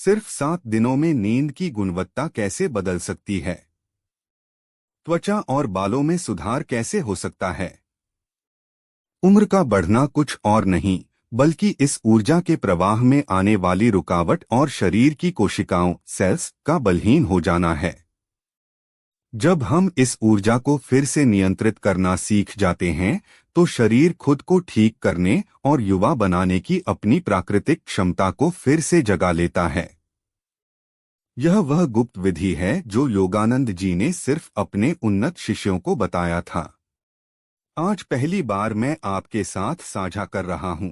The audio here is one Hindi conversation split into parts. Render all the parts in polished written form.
सिर्फ 7 दिनों में नींद की गुणवत्ता कैसे बदल सकती है? त्वचा और बालों में सुधार कैसे हो सकता है? उम्र का बढ़ना कुछ और नहीं बल्कि इस ऊर्जा के प्रवाह में आने वाली रुकावट और शरीर की कोशिकाओं सेल्स का बलहीन हो जाना है। जब हम इस ऊर्जा को फिर से नियंत्रित करना सीख जाते हैं तो शरीर खुद को ठीक करने और युवा बनाने की अपनी प्राकृतिक क्षमता को फिर से जगा लेता है। यह वह गुप्त विधि है जो योगानंद जी ने सिर्फ अपने उन्नत शिष्यों को बताया था। आज पहली बार मैं आपके साथ साझा कर रहा हूं।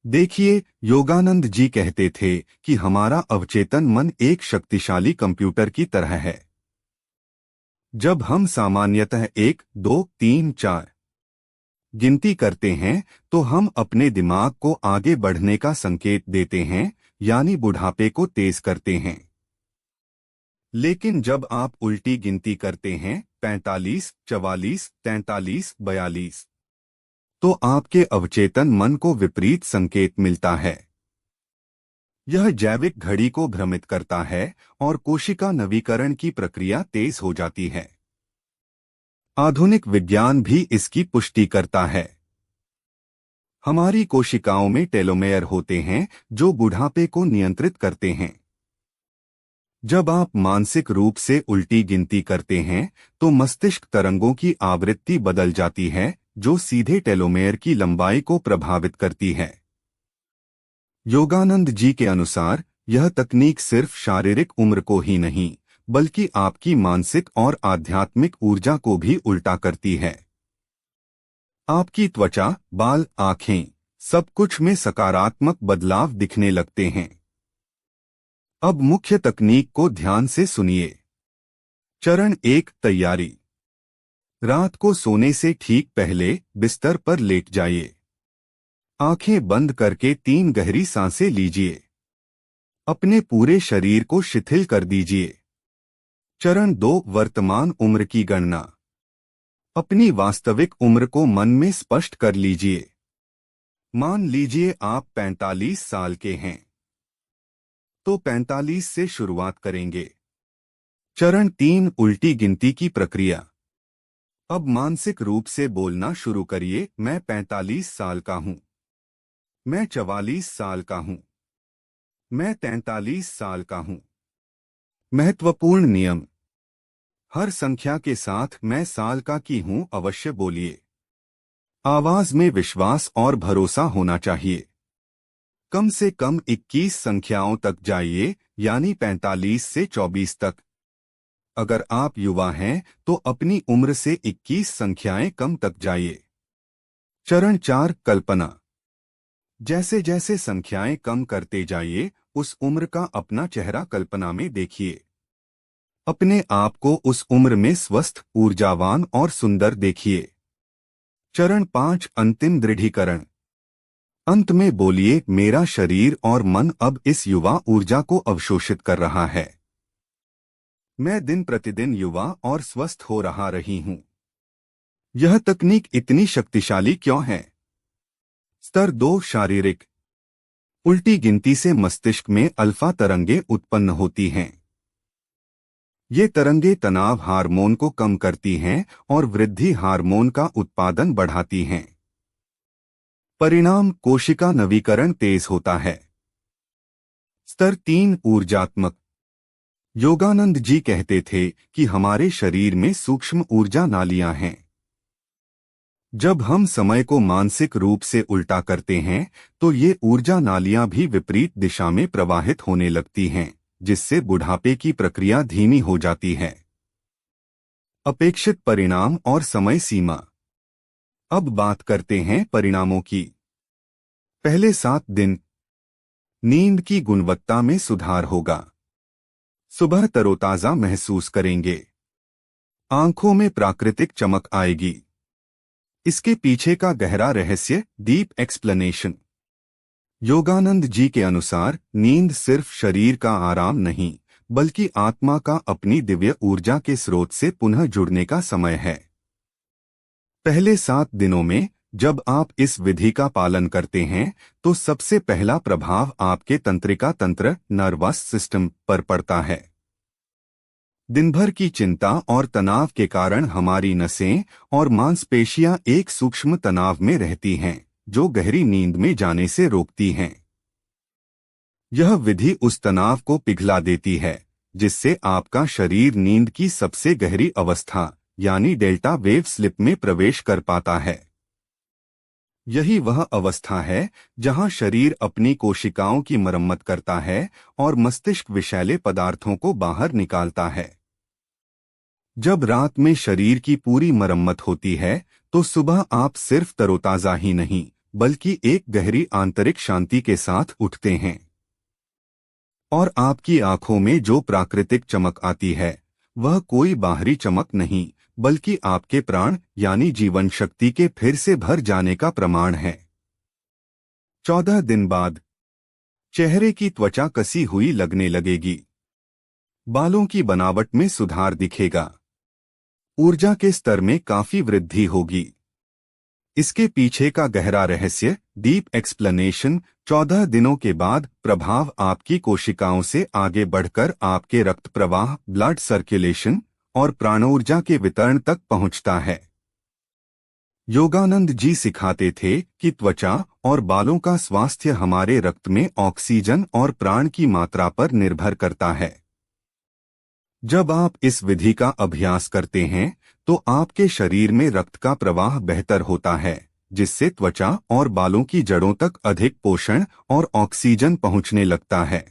देखिए, योगानंद जी कहते थे कि हमारा अवचेतन मन एक शक्तिशाली कंप्यूटर की तरह है। जब हम सामान्यतः 1, 2, 3, 4 गिनती करते हैं तो हम अपने दिमाग को आगे बढ़ने का संकेत देते हैं, यानी बुढ़ापे को तेज करते हैं। लेकिन जब आप उल्टी गिनती करते हैं 45, 44, 43, 42 तो आपके अवचेतन मन को विपरीत संकेत मिलता है। यह जैविक घड़ी को भ्रमित करता है और कोशिका नवीकरण की प्रक्रिया तेज हो जाती है। आधुनिक विज्ञान भी इसकी पुष्टि करता है। हमारी कोशिकाओं में टेलोमेयर होते हैं जो बुढ़ापे को नियंत्रित करते हैं। जब आप मानसिक रूप से उल्टी गिनती करते हैं तो मस्तिष्क तरंगों की आवृत्ति बदल जाती है जो सीधे टेलोमेयर की लंबाई को प्रभावित करती है। योगानंद जी के अनुसार यह तकनीक सिर्फ शारीरिक उम्र को ही नहीं बल्कि आपकी मानसिक और आध्यात्मिक ऊर्जा को भी उल्टा करती है। आपकी त्वचा, बाल, आंखें, सब कुछ में सकारात्मक बदलाव दिखने लगते हैं। अब मुख्य तकनीक को ध्यान से सुनिए। चरण 1, तैयारी। रात को सोने से ठीक पहले बिस्तर पर लेट जाइए। आंखें बंद करके 3 गहरी सांसें लीजिए। अपने पूरे शरीर को शिथिल कर दीजिए। चरण 2, वर्तमान उम्र की गणना। अपनी वास्तविक उम्र को मन में स्पष्ट कर लीजिए। मान लीजिए आप 45 साल के हैं तो 45 से शुरुआत करेंगे। चरण 3, उल्टी गिनती की प्रक्रिया। अब मानसिक रूप से बोलना शुरू करिए, मैं 45 साल का हूं, मैं 44 साल का हूं, मैं 43 साल का हूं। महत्वपूर्ण नियम: हर संख्या के साथ मैं साल का की हूं अवश्य बोलिए। आवाज में विश्वास और भरोसा होना चाहिए। कम से कम 21 संख्याओं तक जाइए, यानी 45 से 24 तक। अगर आप युवा हैं तो अपनी उम्र से 21 संख्याएं कम तक जाइए। चरण 4, कल्पना। जैसे जैसे संख्याएं कम करते जाइए उस उम्र का अपना चेहरा कल्पना में देखिए। अपने आप को उस उम्र में स्वस्थ, ऊर्जावान और सुंदर देखिए। चरण 5, अंतिम दृढ़ीकरण। अंत में बोलिए, मेरा शरीर और मन अब इस युवा ऊर्जा को अवशोषित कर रहा है। मैं दिन प्रतिदिन युवा और स्वस्थ हो रही हूं। यह तकनीक इतनी शक्तिशाली क्यों है? स्तर 2, शारीरिक। उल्टी गिनती से मस्तिष्क में अल्फा तरंगें उत्पन्न होती हैं। ये तरंगें तनाव हार्मोन को कम करती हैं और वृद्धि हार्मोन का उत्पादन बढ़ाती हैं। परिणाम, कोशिका नवीकरण तेज होता है। स्तर 3, ऊर्जात्मक। योगानंद जी कहते थे कि हमारे शरीर में सूक्ष्म ऊर्जा नालियां हैं। जब हम समय को मानसिक रूप से उल्टा करते हैं तो ये ऊर्जा नालियां भी विपरीत दिशा में प्रवाहित होने लगती हैं, जिससे बुढ़ापे की प्रक्रिया धीमी हो जाती है। अपेक्षित परिणाम और समय सीमा। अब बात करते हैं परिणामों की। पहले 7 दिन नींद की गुणवत्ता में सुधार होगा। सुबह तरोताजा महसूस करेंगे। आंखों में प्राकृतिक चमक आएगी। इसके पीछे का गहरा रहस्य, डीप एक्सप्लेनेशन। योगानंद जी के अनुसार नींद सिर्फ शरीर का आराम नहीं बल्कि आत्मा का अपनी दिव्य ऊर्जा के स्रोत से पुनः जुड़ने का समय है। पहले 7 दिनों में जब आप इस विधि का पालन करते हैं तो सबसे पहला प्रभाव आपके तंत्रिका तंत्र नर्वस सिस्टम पर पड़ता है। दिन भर की चिंता और तनाव के कारण हमारी नसें और मांसपेशियां एक सूक्ष्म तनाव में रहती हैं, जो गहरी नींद में जाने से रोकती हैं। यह विधि उस तनाव को पिघला देती है, जिससे आपका शरीर नींद की सबसे गहरी अवस्था यानी डेल्टा वेव स्लिप में प्रवेश कर पाता है। यही वह अवस्था है जहां शरीर अपनी कोशिकाओं की मरम्मत करता है और मस्तिष्क विषैले पदार्थों को बाहर निकालता है। जब रात में शरीर की पूरी मरम्मत होती है तो सुबह आप सिर्फ तरोताजा ही नहीं बल्कि एक गहरी आंतरिक शांति के साथ उठते हैं। और आपकी आंखों में जो प्राकृतिक चमक आती है वह कोई बाहरी चमक नहीं बल्कि आपके प्राण यानी जीवन शक्ति के फिर से भर जाने का प्रमाण है। 14 दिन बाद चेहरे की त्वचा कसी हुई लगने लगेगी, बालों की बनावट में सुधार दिखेगा, ऊर्जा के स्तर में काफी वृद्धि होगी। इसके पीछे का गहरा रहस्य डीप एक्सप्लेनेशन 14 दिनों के बाद प्रभाव आपकी कोशिकाओं से आगे बढ़कर आपके रक्त प्रवाह ब्लड सर्कुलेशन और प्राणोर्जा के वितरण तक पहुंचता है। योगानंद जी सिखाते थे कि त्वचा और बालों का स्वास्थ्य हमारे रक्त में ऑक्सीजन और प्राण की मात्रा पर निर्भर करता है। जब आप इस विधि का अभ्यास करते हैं तो आपके शरीर में रक्त का प्रवाह बेहतर होता है, जिससे त्वचा और बालों की जड़ों तक अधिक पोषण और ऑक्सीजन पहुंचने लगता है।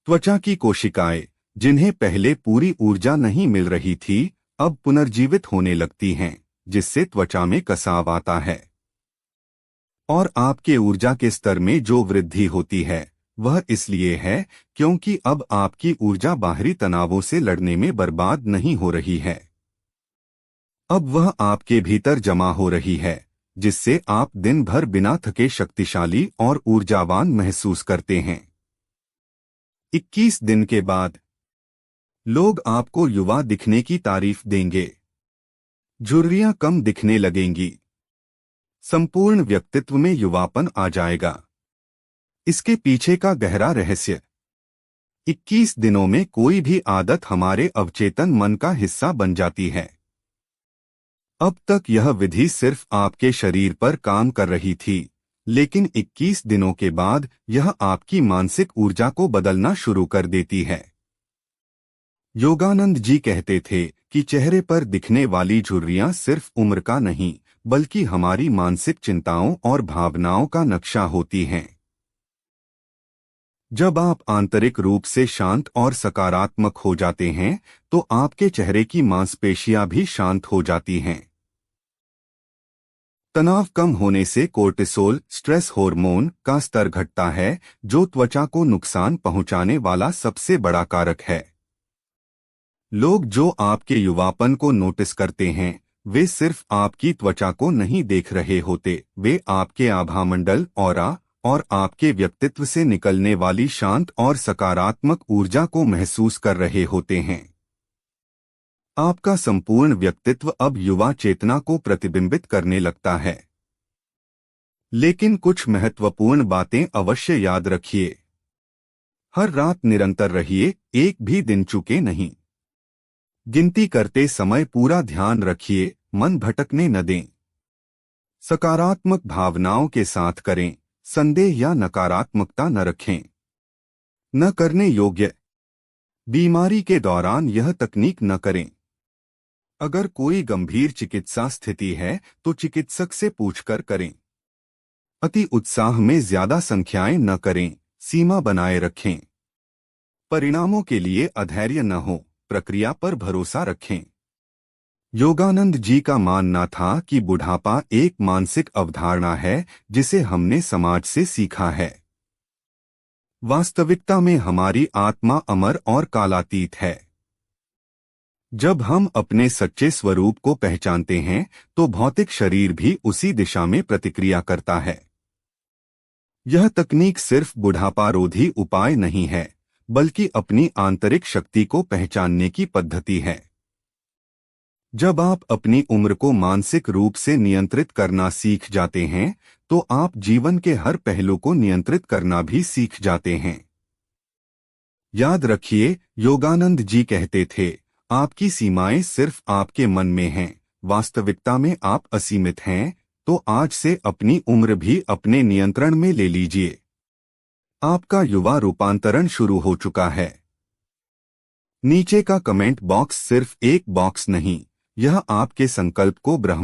त्वचा की कोशिकाएं, जिन्हें पहले पूरी ऊर्जा नहीं मिल रही थी, अब पुनर्जीवित होने लगती हैं, जिससे त्वचा में कसाव आता है। और आपके ऊर्जा के स्तर में जो वृद्धि होती है वह इसलिए है क्योंकि अब आपकी ऊर्जा बाहरी तनावों से लड़ने में बर्बाद नहीं हो रही है। अब वह आपके भीतर जमा हो रही है, जिससे आप दिन भर बिना थके शक्तिशाली और ऊर्जावान महसूस करते हैं। 21 दिन के बाद लोग आपको युवा दिखने की तारीफ देंगे, झुर्रियां कम दिखने लगेंगी, संपूर्ण व्यक्तित्व में युवापन आ जाएगा। इसके पीछे का गहरा रहस्य 21 दिनों में कोई भी आदत हमारे अवचेतन मन का हिस्सा बन जाती है। अब तक यह विधि सिर्फ आपके शरीर पर काम कर रही थी, लेकिन 21 दिनों के बाद यह आपकी मानसिक ऊर्जा को बदलना शुरू कर देती है। योगानंद जी कहते थे कि चेहरे पर दिखने वाली झुर्रियां सिर्फ उम्र का नहीं बल्कि हमारी मानसिक चिंताओं और भावनाओं का नक्शा होती हैं। जब आप आंतरिक रूप से शांत और सकारात्मक हो जाते हैं तो आपके चेहरे की मांसपेशियां भी शांत हो जाती हैं। तनाव कम होने से कोर्टिसोल स्ट्रेस हार्मोन का स्तर घटता है, जो त्वचा को नुकसान पहुंचाने वाला सबसे बड़ा कारक है। लोग जो आपके युवापन को नोटिस करते हैं वे सिर्फ आपकी त्वचा को नहीं देख रहे होते, वे आपके आभामंडल ऑरा और आपके व्यक्तित्व से निकलने वाली शांत और सकारात्मक ऊर्जा को महसूस कर रहे होते हैं। आपका संपूर्ण व्यक्तित्व अब युवा चेतना को प्रतिबिंबित करने लगता है। लेकिन कुछ महत्वपूर्ण बातें अवश्य याद रखिए। हर रात निरंतर रहिए, एक भी दिन चूके नहीं। गिनती करते समय पूरा ध्यान रखिए, मन भटकने न दें। सकारात्मक भावनाओं के साथ करें, संदेह या नकारात्मकता न रखें। न करने योग्य बीमारी के दौरान यह तकनीक न करें। अगर कोई गंभीर चिकित्सा स्थिति है तो चिकित्सक से पूछकर करें। अति उत्साह में ज्यादा संख्याएं न करें, सीमा बनाए रखें। परिणामों के लिए अधैर्य न हो, प्रक्रिया पर भरोसा रखें। योगानंद जी का मानना था कि बुढ़ापा एक मानसिक अवधारणा है जिसे हमने समाज से सीखा है। वास्तविकता में हमारी आत्मा अमर और कालातीत है। जब हम अपने सच्चे स्वरूप को पहचानते हैं तो भौतिक शरीर भी उसी दिशा में प्रतिक्रिया करता है। यह तकनीक सिर्फ बुढ़ापा रोधी उपाय नहीं है बल्कि अपनी आंतरिक शक्ति को पहचानने की पद्धति है। जब आप अपनी उम्र को मानसिक रूप से नियंत्रित करना सीख जाते हैं तो आप जीवन के हर पहलू को नियंत्रित करना भी सीख जाते हैं। याद रखिए, योगानंद जी कहते थे, आपकी सीमाएं सिर्फ आपके मन में हैं, वास्तविकता में आप असीमित हैं। तो आज से अपनी उम्र भी अपने नियंत्रण में ले लीजिए। आपका युवा रूपांतरण शुरू हो चुका है। नीचे का कमेंट बॉक्स सिर्फ एक बॉक्स नहीं, यह आपके संकल्प को ब्रह्म